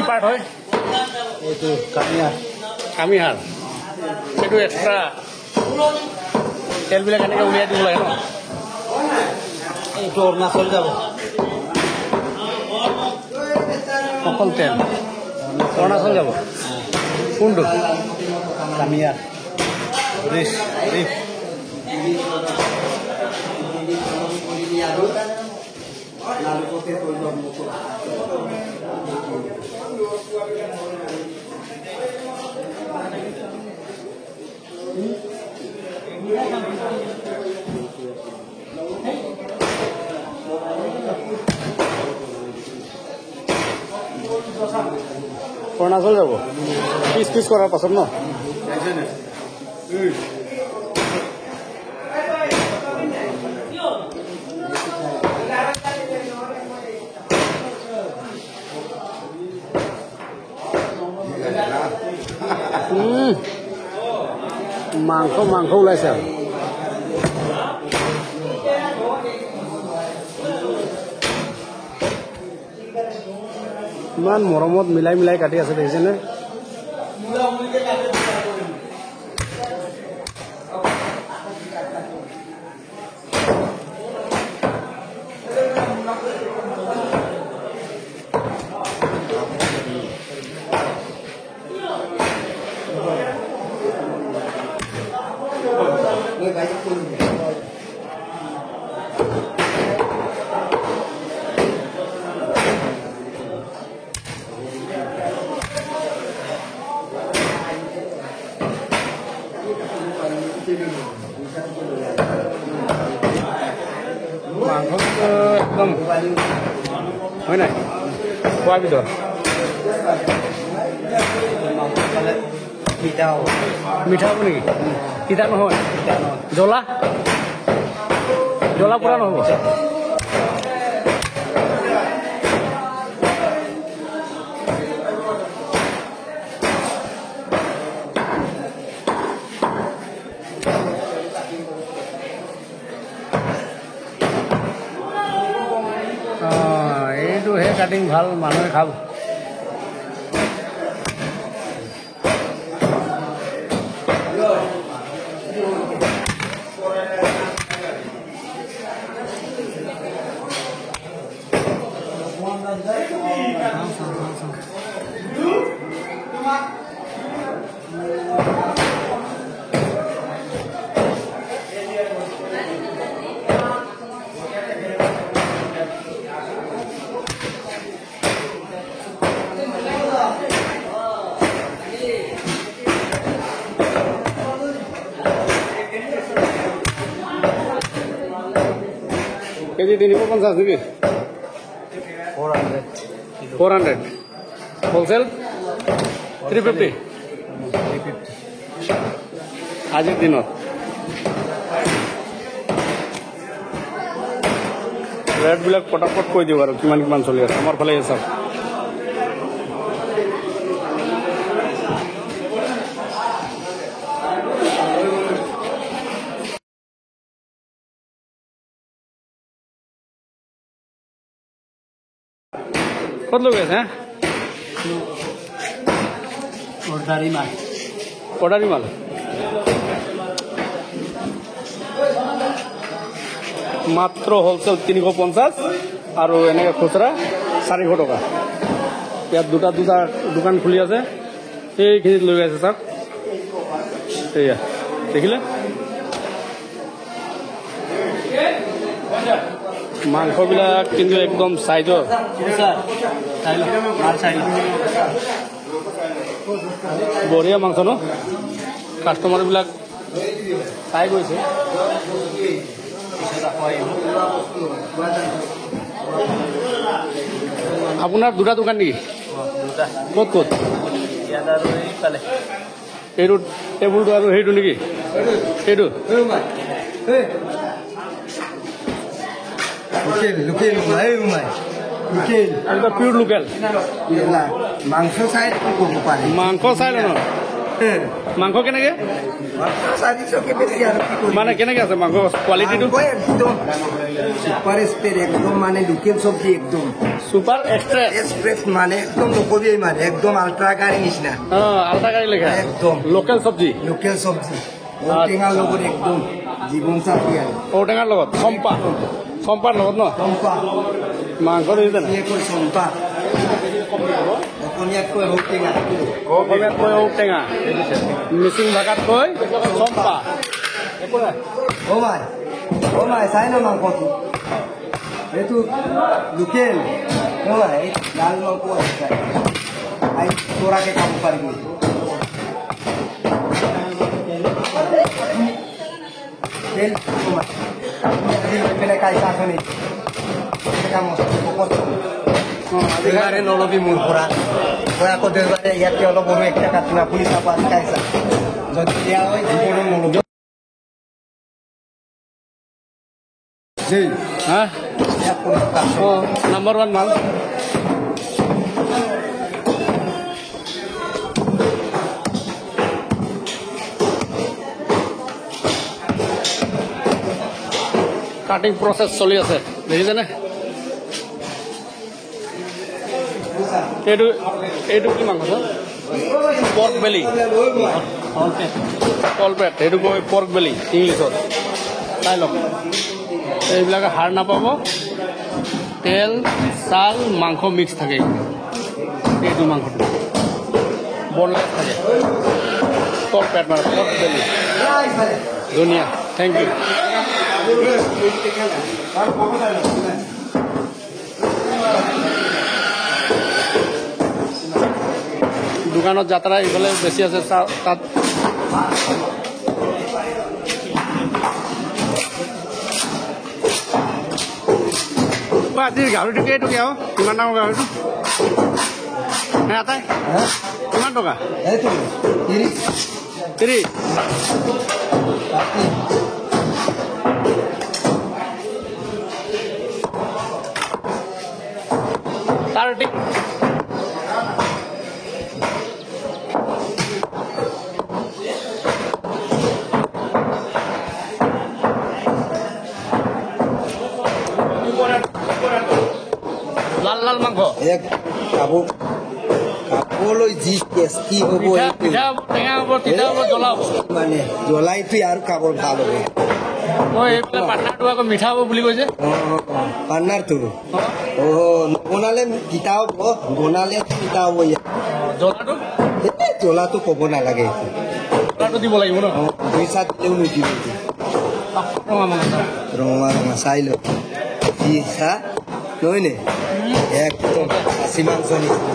part হয় এইটো কামিয়াৰ কামিহাল সেইটো এক্সট্ৰা তেলবিলাক এনেকৈ উলিয়াই দিব লাগে ন এইটো অৰুণাচল যাব অকল তেল অৰুণাচল যাব কোনটো কামিয়াৰ ৰিচ ৰিফ অৰুণাচল যাব পিচ পিচ কৰাৰ পাছত ন মাংস মাংস ওলাইছে আৰু ইমান মৰমত মিলাই মিলাই কাটি আছে দেখিছেনে মাংসটো একদম হয় নাই খোৱাৰ ভিতৰত মিঠা হ'ব নেকি তিতা নহয় জ্বলা জ্বলা পুৰা নহ'ব এইটোহে কাটিং ভাল মানুহে খাব কেজি 350 নেকি 400 হোলসেল 350 আজিৰ দিনত ৰেটবিলাক পটাপট কৈ দিওঁ আৰু কিমান কিমান চলি আছে আমাৰ ফালে চাওক কত লোক আছে অৰ্ডাৰী মাল মাত্ৰ হোলসেল 350 আৰু এনেকৈ খুচৰা 400 টকা ইয়াত দুটা দুটা দোকান খুলি আছে এইখিনিত লৈ আছে চাওক এয়া দেখিলে মাংসবিলাক কিন্তু একদম সাইজৰ বঢ়িয়া মাংস ন কাষ্টমাৰবিলাক চাই গৈছে আপোনাৰ দুটা দোকান নেকি ক'ত ক'ত এইটো টেবুলটো আৰু সেইটো নেকি সেইটো পিওৰ লোকেল মাংস চাই মাংস চাই ন মাংস কেনেকে চাৰিশকে বেছি আৰু কি কৰিম মানে কেনেকে আছে মাংস কোৱালিটিটো একদম সুপাৰ স্পেড একদম মানে লোকেল চব্জি একদম ছুপাৰ এক্সপ্ৰেছ এক্সপ্ৰেছ মানে একদম নকবি মানে একদম আল্ট্ৰা গাড়ী নিচিনা আল্টা গাড়ী লেখা একদম লোকেল চব্জি লোকেল চব্জি ঔটেঙাৰ লগত একদম জীৱন চাপি আৰু ঔটেঙাৰ লগত চম্পাৰ লগত ন চম্পা মাংস দিছে না কৈ চম্পা অসমীয়াতকৈ ঔটেঙা অসমীয়াত কৈ ঔটেঙা মিচিং ভাষাত কৈ চম্পা অ' মাই চাই ন মাংসটো এইটো লোকেল অ' মাই লাল মাংস আছে তোৰাকে খাব পাৰিবি তেল পেলাই খাইছা আছনি দেওবাৰে নলবি মোৰ পৰা মই আকৌ দেওবাৰে ইয়াতে অলপ সৰু একটা কাটিনা পুলিচ চাব আজি খাইছা যদি দিয়া হয় জীৱনত নলবি হা নাম্বাৰ 1 মাল কাটিং প্ৰচেছ চলি আছে দেখিছেনে এইটো কি মাংস পৰ্ক বেলি কলপেট সেইটো কৈ পৰ্ক বেলি ইংলিছত চাই লওক এইবিলাকে সাৰ নাপাব তেল চাল মাংস মিক্স থাকে এইটো মাংসটো বনলেছ থাকে কলপেট মানে পৰ্ক বেলি ধুনীয়া থেংক ইউ দোকানত যাত্ৰা এইফালে বেছি আছে তাত আজিৰ গাহৰিটো এইটো কিয় কিমান ডাঙৰ গাহৰিটো এটাই কিমান টকা 30 30 লাল লাল মাংস এক খাবলৈ যি টেষ্টি হ'ব পিঠা টেঙা হ'ব তিতা হ'ব জ্বলা হ'ব মানে জ্বলাইটো আৰু খাব ভাল হ'ব মই এইফালে পাৰ্টনাৰটো আকৌ মিঠা হ'ব বুলি কৈছে পাৰ্টনাৰটো নবনালে তিতা হ'ব বনালে তিতা হ'ব ইয়াত জ্বলাটো জ্বলাটো ক'ব নালাগে জ্বলাটো দিব লাগিব ন পইচা দিলেও নিদিব ৰঙা ৰঙা চাই লওঁ যি চা নহয় নে একদম খাচী মাংস নিচিনা